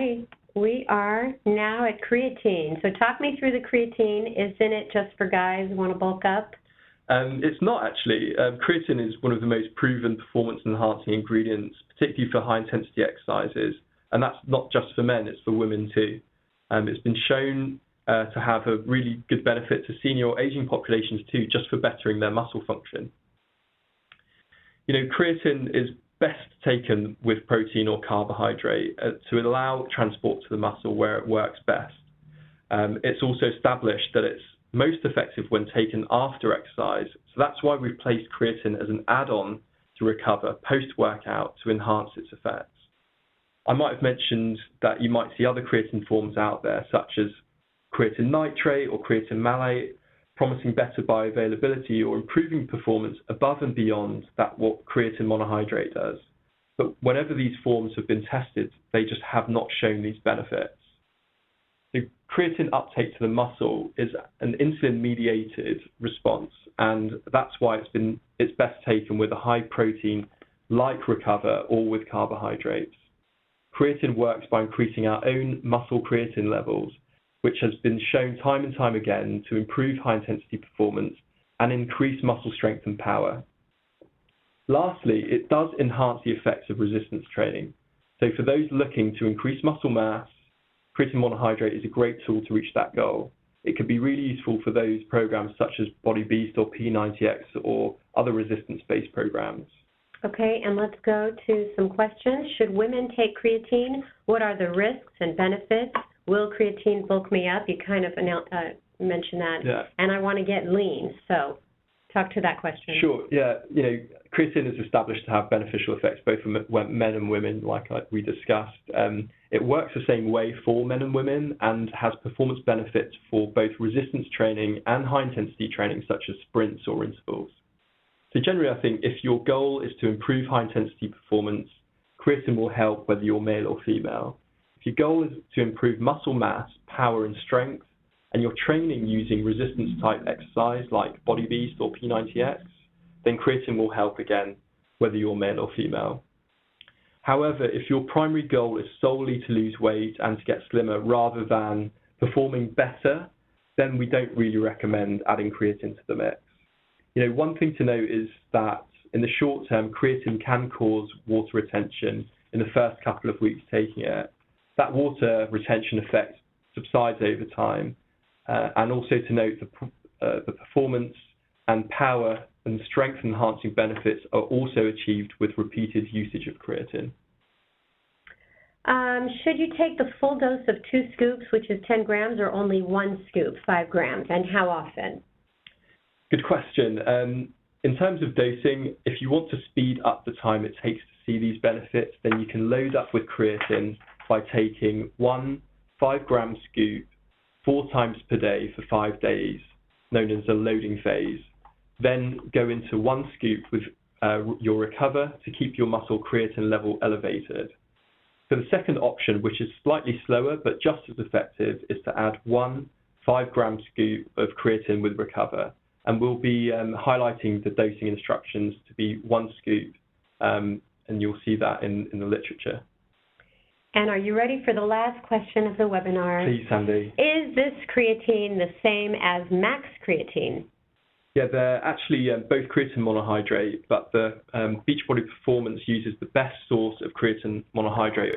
right, we are now at creatine. So talk me through the creatine. Isn't it just for guys who want to bulk up? It's not actually. Creatine is one of the most proven performance-enhancing ingredients, particularly for high-intensity exercises. And that's not just for men, it's for women too. It's been shown to have a really good benefit to senior or aging populations too, just for bettering their muscle function. You know, creatine is best taken with protein or carbohydrate to allow transport to the muscle where it works best. It's also established that it's most effective when taken after exercise. So that's why we've placed creatine as an add-on to recover post-workout to enhance its effects. I might have mentioned that you might see other creatine forms out there, such as creatine nitrate or creatine malate, promising better bioavailability or improving performance above and beyond that what creatine monohydrate does. But whenever these forms have been tested, they just have not shown these benefits. The creatine uptake to the muscle is an insulin-mediated response, and that's why it's best taken with a high protein like Recover or with carbohydrates. Creatine works by increasing our own muscle creatine levels, which has been shown time and time again to improve high-intensity performance and increase muscle strength and power. Lastly, it does enhance the effects of resistance training. So for those looking to increase muscle mass, creatine monohydrate is a great tool to reach that goal. It could be really useful for those programs such as Body Beast or P90X or other resistance-based programs. Okay, and let's go to some questions. Should women take creatine? What are the risks and benefits? Will creatine bulk me up? You kind of mentioned that. Yeah. And I want to get lean, so talk to that question. Sure, yeah. You know, creatine is established to have beneficial effects both for men and women, like we discussed. It works the same way for men and women and has performance benefits for both resistance training and high-intensity training, such as sprints or intervals. So generally, I think if your goal is to improve high-intensity performance, creatine will help whether you're male or female. If your goal is to improve muscle mass, power and strength, and you're training using resistance-type exercise like Body Beast or P90X, then creatine will help again, whether you're male or female. However, if your primary goal is solely to lose weight and to get slimmer rather than performing better, then we don't really recommend adding creatine to the mix. You know, one thing to note is that in the short term, creatine can cause water retention in the first couple of weeks taking it. That water retention effect subsides over time. And also to note the performance and power and strength enhancing benefits are also achieved with repeated usage of creatine. Should you take the full dose of 2 scoops, which is 10 grams, or only 1 scoop, 5 grams, and how often? Good question. In terms of dosing, if you want to speed up the time it takes to see these benefits, then you can load up with creatine by taking 1 5-gram scoop 4 times per day for 5 days, known as a loading phase. Then go into 1 scoop with your Recover to keep your muscle creatine level elevated. For the second option, which is slightly slower but just as effective, is to add 1 5-gram scoop of creatine with Recover. And we'll be highlighting the dosing instructions to be 1 scoop, and you'll see that in the literature. And are you ready for the last question of the webinar? Please, Sandy. Is this creatine the same as Max Creatine? Yeah, they're actually both creatine monohydrate, but the Beachbody Performance uses the best source of creatine monohydrate